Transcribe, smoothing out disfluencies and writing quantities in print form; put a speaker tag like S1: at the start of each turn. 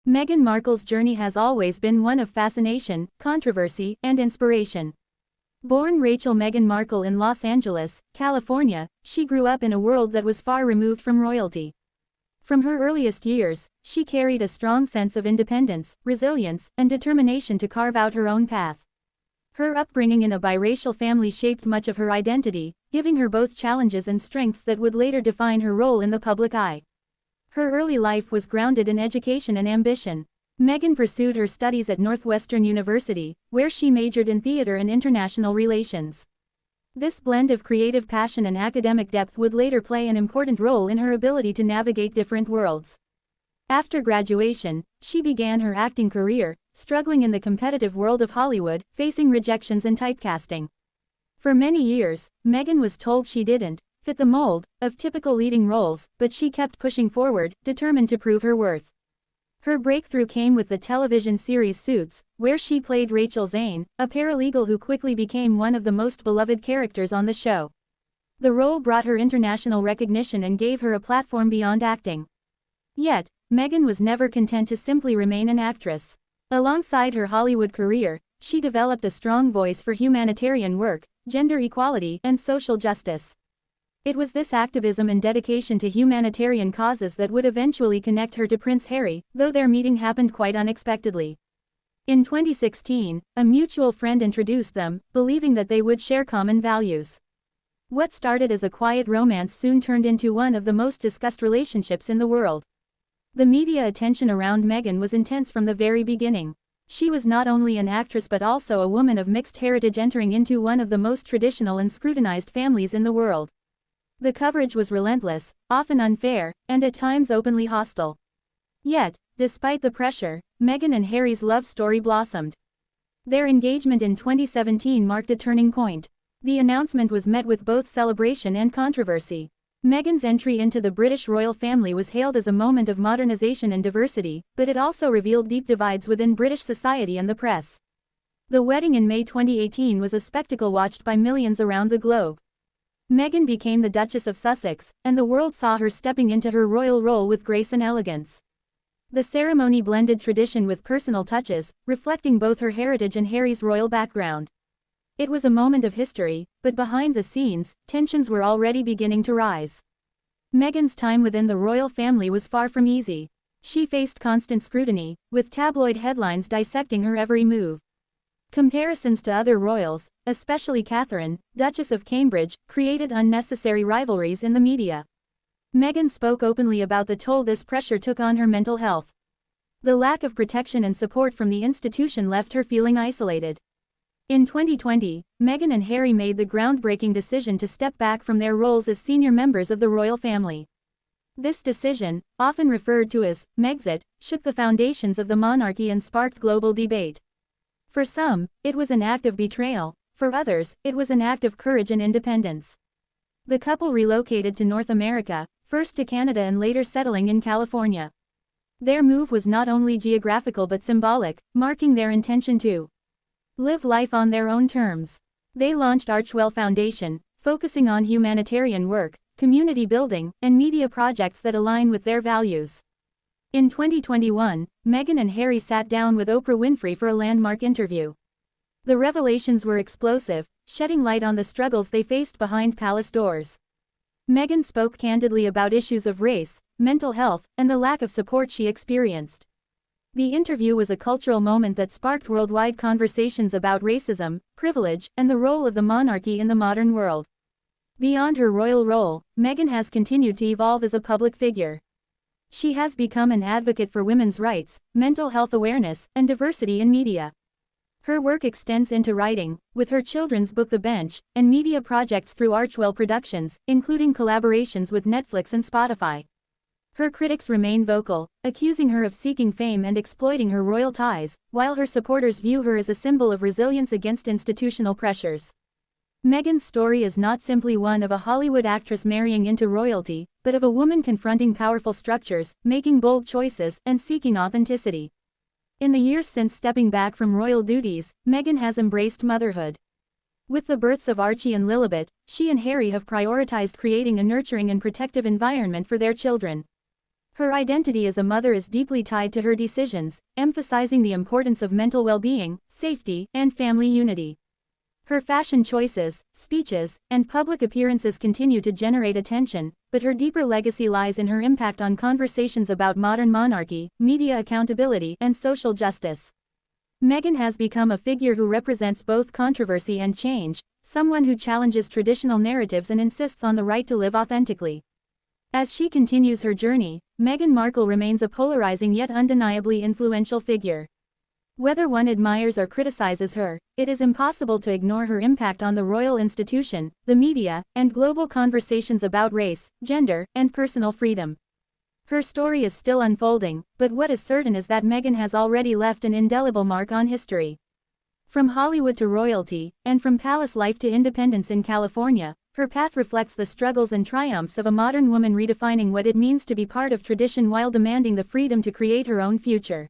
S1: Meghan Markle's journey has always been one of fascination, controversy, and inspiration. Born Rachel Meghan Markle in Los Angeles, California, she grew up in a world that was far removed from royalty. From her earliest years, she carried a strong sense of independence, resilience, and determination to carve out her own path. Her upbringing in a biracial family shaped much of her identity, giving her both challenges and strengths that would later define her role in the public eye. Her early life was grounded in education and ambition. Meghan pursued her studies at Northwestern University, where she majored in theater and international relations. This blend of creative passion and academic depth would later play an important role in her ability to navigate different worlds. After graduation, she began her acting career, struggling in the competitive world of Hollywood, facing rejections and typecasting. For many years, Meghan was told she didn't fit the mold of typical leading roles, but she kept pushing forward, determined to prove her worth. Her breakthrough came with the television series Suits, where she played Rachel Zane, a paralegal who quickly became one of the most beloved characters on the show. The role brought her international recognition and gave her a platform beyond acting. Yet, Meghan was never content to simply remain an actress. Alongside her Hollywood career, she developed a strong voice for humanitarian work, gender equality, and social justice. It was this activism and dedication to humanitarian causes that would eventually connect her to Prince Harry, though their meeting happened quite unexpectedly. In 2016, a mutual friend introduced them, believing that they would share common values. What started as a quiet romance soon turned into one of the most discussed relationships in the world. The media attention around Meghan was intense from the very beginning. She was not only an actress but also a woman of mixed heritage entering into one of the most traditional and scrutinized families in the world. The coverage was relentless, often unfair, and at times openly hostile. Yet, despite the pressure, Meghan and Harry's love story blossomed. Their engagement in 2017 marked a turning point. The announcement was met with both celebration and controversy. Meghan's entry into the British royal family was hailed as a moment of modernization and diversity, but it also revealed deep divides within British society and the press. The wedding in May 2018 was a spectacle watched by millions around the globe. Meghan became the Duchess of Sussex, and the world saw her stepping into her royal role with grace and elegance. The ceremony blended tradition with personal touches, reflecting both her heritage and Harry's royal background. It was a moment of history, but behind the scenes, tensions were already beginning to rise. Meghan's time within the royal family was far from easy. She faced constant scrutiny, with tabloid headlines dissecting her every move. Comparisons to other royals, especially Catherine, Duchess of Cambridge, created unnecessary rivalries in the media. Meghan spoke openly about the toll this pressure took on her mental health. The lack of protection and support from the institution left her feeling isolated. In 2020, Meghan and Harry made the groundbreaking decision to step back from their roles as senior members of the royal family. This decision, often referred to as Megxit, shook the foundations of the monarchy and sparked global debate. For some, it was an act of betrayal. For others, it was an act of courage and independence. The couple relocated to North America, first to Canada and later settling in California. Their move was not only geographical but symbolic, marking their intention to live life on their own terms. They launched Archewell Foundation, focusing on humanitarian work, community building, and media projects that align with their values. In 2021, Meghan and Harry sat down with Oprah Winfrey for a landmark interview. The revelations were explosive, shedding light on the struggles they faced behind palace doors. Meghan spoke candidly about issues of race, mental health, and the lack of support she experienced. The interview was a cultural moment that sparked worldwide conversations about racism, privilege, and the role of the monarchy in the modern world. Beyond her royal role, Meghan has continued to evolve as a public figure. She has become an advocate for women's rights, mental health awareness, and diversity in media. Her work extends into writing, with her children's book The Bench, and media projects through Archewell Productions, including collaborations with Netflix and Spotify. Her critics remain vocal, accusing her of seeking fame and exploiting her royal ties, while her supporters view her as a symbol of resilience against institutional pressures. Meghan's story is not simply one of a Hollywood actress marrying into royalty, but of a woman confronting powerful structures, making bold choices, and seeking authenticity. In the years since stepping back from royal duties, Meghan has embraced motherhood. With the births of Archie and Lilibet, she and Harry have prioritized creating a nurturing and protective environment for their children. Her identity as a mother is deeply tied to her decisions, emphasizing the importance of mental well-being, safety, and family unity. Her fashion choices, speeches, and public appearances continue to generate attention, but her deeper legacy lies in her impact on conversations about modern monarchy, media accountability, and social justice. Meghan has become a figure who represents both controversy and change, someone who challenges traditional narratives and insists on the right to live authentically. As she continues her journey, Meghan Markle remains a polarizing yet undeniably influential figure. Whether one admires or criticizes her, it is impossible to ignore her impact on the royal institution, the media, and global conversations about race, gender, and personal freedom. Her story is still unfolding, but what is certain is that Meghan has already left an indelible mark on history. From Hollywood to royalty, and from palace life to independence in California, her path reflects the struggles and triumphs of a modern woman redefining what it means to be part of tradition while demanding the freedom to create her own future.